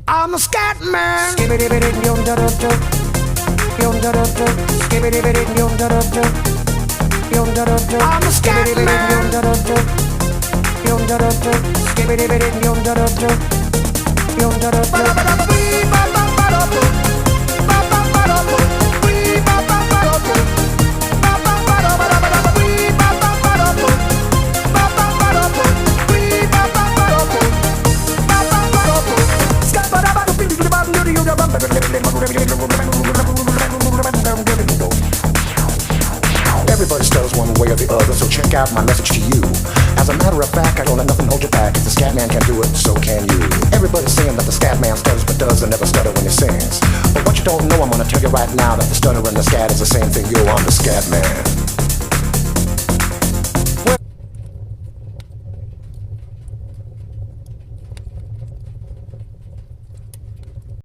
I'm a scat man. I'm a scat Everybody stutters one way or the other, so check out my message to you. As a matter of fact, I don't let nothing hold you back. If the scat man can do it, so can you. Everybody's saying that the scat man stutters but does and never stutter when he sings. But what you don't know, I'm gonna tell you right now that the stutter and the scat is the same thing. Yo, I'm the scat man.